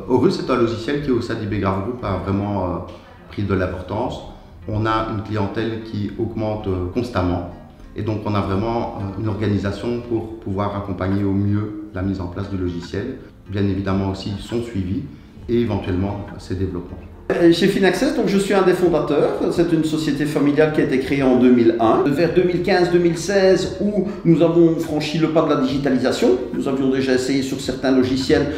Horus est un logiciel qui au sein d'IBgraph Group a vraiment pris de l'importance. On a une clientèle qui augmente constamment et donc on a vraiment une organisation pour pouvoir accompagner au mieux la mise en place du logiciel, bien évidemment aussi son suivi et éventuellement ses développements. Chez Finaccess, donc je suis un des fondateurs. C'est une société familiale qui a été créée en 2001. Vers 2015-2016, où nous avons franchi le pas de la digitalisation. Nous avions déjà essayé sur certains logiciels,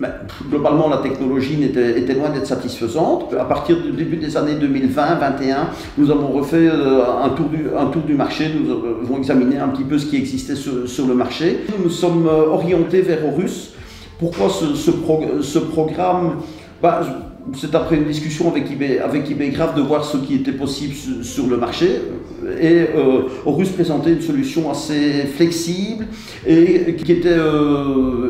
mais globalement la technologie était loin d'être satisfaisante. À partir du début des années 2020-2021, nous avons refait un tour du marché. Nous avons examiné un petit peu ce qui existait sur le marché. Nous nous sommes orientés vers Horus. Pourquoi ce programme? C'est après une discussion avec IBgraph de voir ce qui était possible sur le marché. Et Horus présentait une solution assez flexible et qui était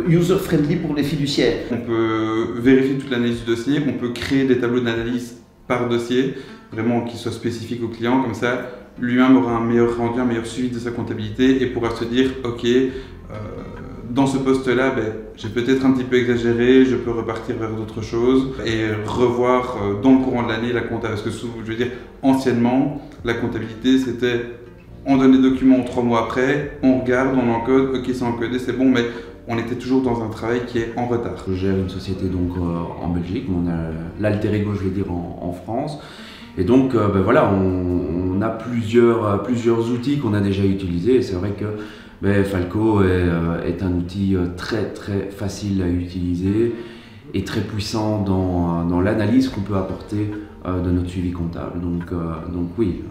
user-friendly pour les fiduciaires. On peut vérifier toute l'analyse du dossier, on peut créer des tableaux d'analyse par dossier, vraiment qui soient spécifiques au client, comme ça lui-même aura un meilleur rendu, un meilleur suivi de sa comptabilité et pourra se dire ok, dans ce poste-là, j'ai peut-être un petit peu exagéré, je peux repartir vers d'autres choses et revoir dans le courant de l'année la compta. Parce que je veux dire, anciennement, la comptabilité, c'était on donne les documents 3 mois après, on regarde, on encode, ok c'est encodé, c'est bon, mais on était toujours dans un travail qui est en retard. Je gère une société donc en Belgique, on a l'alter ego, je vais dire, en France. Et donc voilà, on a plusieurs outils qu'on a déjà utilisés et c'est vrai que Falco est un outil très facile à utiliser et très puissant dans l'analyse qu'on peut apporter de notre suivi comptable. Donc oui,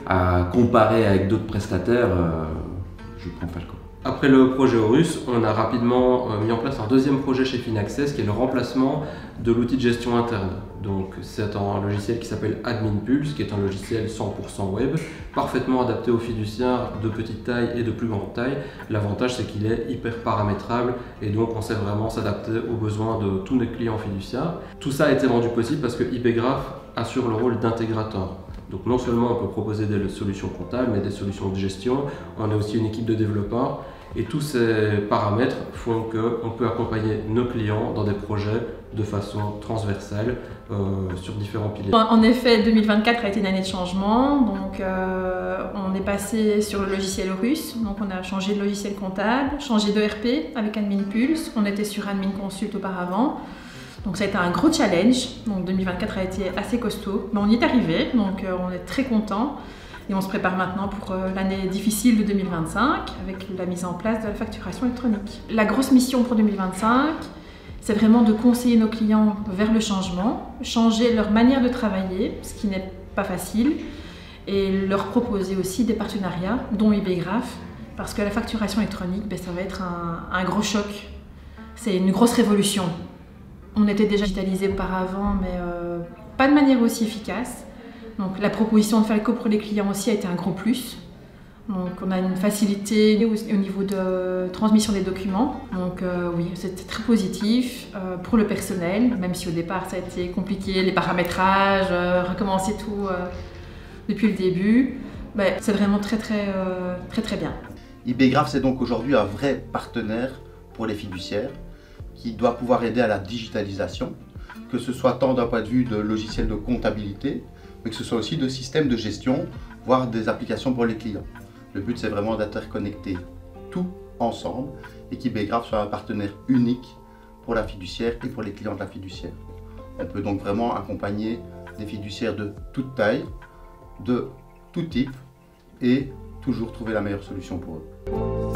à comparer avec d'autres prestataires, je prends Falco. Après le projet Horus, on a rapidement mis en place un deuxième projet chez Finaccess qui est le remplacement de l'outil de gestion interne. Donc c'est un logiciel qui s'appelle AdminPulse, qui est un logiciel 100% web, parfaitement adapté aux fiduciaires de petite taille et de plus grande taille. L'avantage c'est qu'il est hyper paramétrable et donc on sait vraiment s'adapter aux besoins de tous nos clients fiduciaires. Tout ça a été rendu possible parce que IBgraph assure le rôle d'intégrateur. Donc non seulement on peut proposer des solutions comptables, mais des solutions de gestion. On a aussi une équipe de développeurs et tous ces paramètres font qu'on peut accompagner nos clients dans des projets de façon transversale sur différents piliers. En effet, 2024 a été une année de changement. Donc on est passé sur le logiciel Horus. Donc on a changé de logiciel comptable, changé d'ERP avec AdminPulse. On était sur AdminConsult auparavant. Donc ça a été un gros challenge, donc 2024 a été assez costaud, mais on y est arrivé, donc on est très content et on se prépare maintenant pour l'année difficile de 2025 avec la mise en place de la facturation électronique. La grosse mission pour 2025, c'est vraiment de conseiller nos clients vers le changement, changer leur manière de travailler, ce qui n'est pas facile, et leur proposer aussi des partenariats, dont IBgraph, parce que la facturation électronique, ça va être un gros choc, c'est une grosse révolution. On était déjà digitalisé auparavant, mais pas de manière aussi efficace. Donc la proposition de Falco pour les clients aussi a été un gros plus. Donc on a une facilité au niveau de transmission des documents. Donc oui, c'était très positif pour le personnel, même si au départ ça a été compliqué, les paramétrages, recommencer tout depuis le début. C'est vraiment très bien. IBgraph c'est donc aujourd'hui un vrai partenaire pour les fiduciaires, qui doit pouvoir aider à la digitalisation, que ce soit tant d'un point de vue de logiciels de comptabilité, mais que ce soit aussi de systèmes de gestion, voire des applications pour les clients. Le but c'est vraiment d'interconnecter tout ensemble et qu'IBgraph soit un partenaire unique pour la fiduciaire et pour les clients de la fiduciaire. On peut donc vraiment accompagner des fiduciaires de toute taille, de tout type et toujours trouver la meilleure solution pour eux.